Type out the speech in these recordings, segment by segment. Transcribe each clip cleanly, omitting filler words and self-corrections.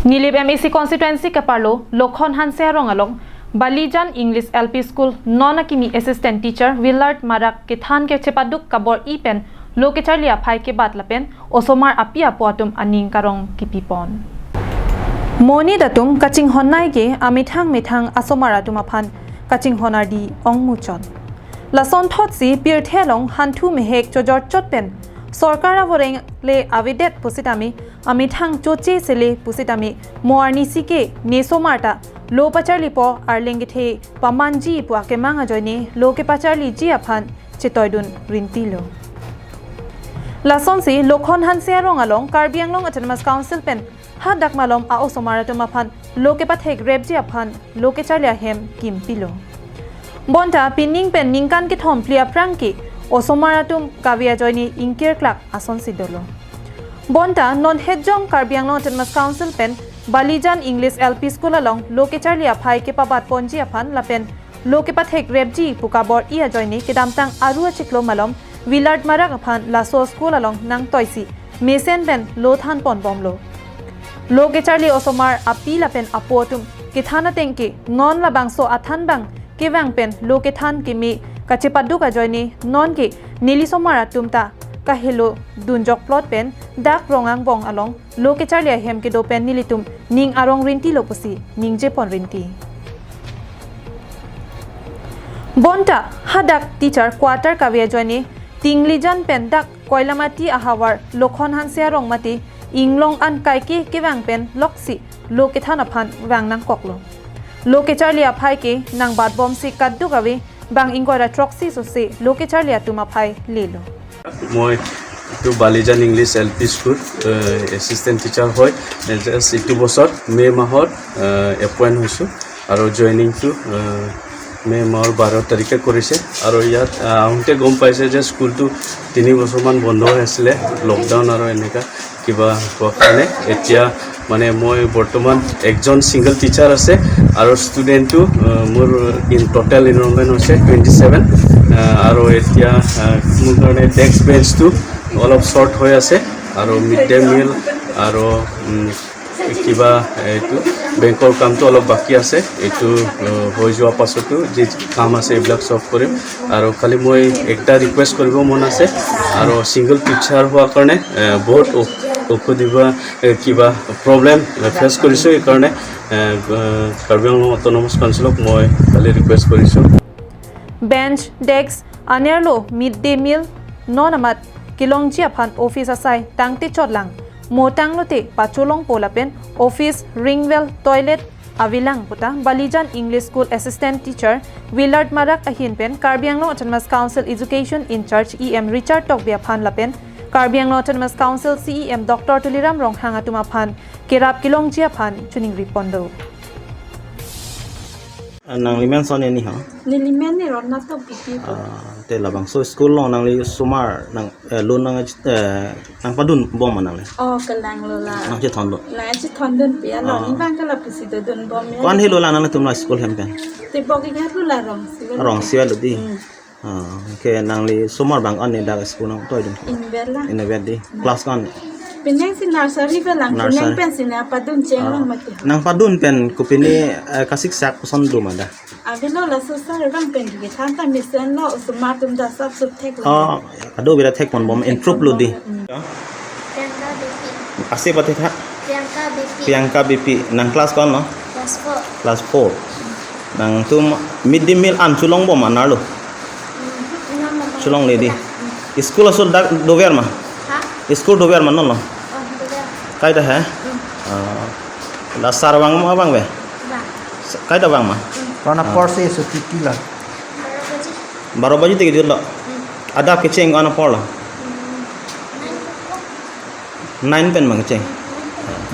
Nilip MAC constituency Kaparlo, Lokhon Hanse Rongalong, Balijan English LP School, Non-Akimi Assistant Teacher, Willard Marak, Kethan ke Chepaduk Kabor Ipen, Lokechalia Pai ke Batlapen, Osomar Apia Poatum Aning Karong Kipipon. Moni datum kaching honai ge amithang asomara tumapan kaching honardi ong muchon. Lason thotsi pir thelong hantu mehek chojor chotpen. Sorkara voreng le avidet pusitami amithang choche sele pusitami moarni sike nesomarta lo pacharli po arlengithe pamanji puake manga joine loke pacharli ji aphan chetoidun rintilo. Lason si Lokhon Hanse Rongalong Karbianglong Autonomous Council pen hadak malom a osomara tumaphan loke pathek rebji aphan loke charlia hem kimpilo. Bonta pinning pen ningkan ki thom plia prangki osomaratum kavia joini inkir klak ason sidolo. Bonta non hedjong Karbianglong Autonomous Council pen Balijan English LP School along loke charlia phai ke pabat ponji aphan lapen loke pathek rebji pukabor ia joini kedamtang arua chiklo malom Willard Marak aphan laso school along nang toisi mesen pen lothan pon bomlo. Loke charli osomar apila pen apotum kithana tengki non labang so athan bang kewang pen loke than kimi kachepadu ka joini non ki nilisomara tumta kahelo dunjok plot pen dak rongang bong along loke charli hem ke do pen nilitum ning arong rinti lopusi ning je pon rinti. Bonta hadak teacher quarter kavia joini tinglijan pen dak koilamati ahawar Lokhon Hanse Rongmati Inglong an kaiki kewang pen loksi loke thana phan wang nang koklo loke charlia phai ke nang bad bom si kaddu gawe bang ingora troxy so se loke charlia tuma phai lelo moi to Balijan English LP School assistant teacher hoy just 2 বছর মে মাহৰ appoint হৈছো আৰু joining two মে মাহৰ 12 তাৰিখে কৰিছে আৰু ইয়াত আহোঁতে গম পাইছে যে স্কুলটো 3 বছৰমান বন্ধ হৈ আছিল লকডাউন আৰু এনেকা কিবা কাৰণে এতিয়া মানে মই বৰ্তমান একজন সিঙ্গল টিচাৰ আছে আৰু ষ্টুডেন্টটো মোৰ ইন টোটাল এনৰলমেন্ট হৈছে 27 আৰু এতিয়া মোৰ কাৰণে ডেস্ক বেঞ্চটো অলপ শৰ্ট হৈ আছে আৰু মিড ডে মিল আৰু কিবা এইটো বেংকৰ কামটো অলপ বাকি আছে এইটো হৈ যোৱা পাছতো যে কাম আছে এইবিলাক সব কৰিম আৰু খালি মই একটা ৰিকুৱেষ্ট কৰিব মন আছে আৰু সিঙ্গল টিচাৰ হোৱাৰ কাৰণে বহুত অসুবিধা কিবা প্ৰবলেম ফেস কৰিছো এই কাৰণে কাৰ্বিআংলং অটোনমাস কাউন্সিলক মই খালি ৰিকুৱেষ্ট কৰিছো বেঞ্চ ডেস্ক আনেৰলো মিড ডে মিল ননামাত kilongji aphan office asai tangte chotlang motanglote pacholong polapen office ringwell toilet avilang puta Balijan English School assistant teacher Willard Marak ahin pen Karbianglong Autonomous Council education in charge EM Richard Tokbia phan lapen Karbianglong Autonomous Council CEM Dr Tuliram Ronghanga tuma phan kerap kilongji aphan chuning ripondo nang limen son ni ha ni limen ni ron na to pipi te labang so school lo nang li sumar nang lo nang padun bom nang le kalang lo la nang je thon lo la chi thon den pia lo ni bang ka la pisi de don bom me kwan he lo la nang tum la school hem pen te bok ga tu la rong sia lo di ke nang li sumar bang on ni da school nang toy dun in bella in a di class kan pineng sin nursery pe lang pineng pen sin padun cheng lang mati nang padun pen ko pini kasik sak son do ma da avilo la so sa rang pen ge than ta mission lo usma tum da sab sub thek lo ado bira thek mon bom improve lo di ase pate tha Priyanka BP nang class kon no class 4 nang tum mid day meal an chulong bom anar lo chulong le di school asol dover ma school dover ma no no kai da hai la sarwang ma bang be kai da bang ma Karena porsi seperti lah. 12 baji tege jolo ada keceng ana porla 9 pen mang keceng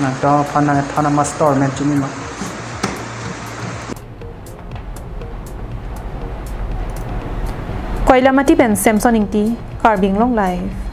Nah, dah panah master macam ni mah. Koilamati pen Samson ingti Karbianglong live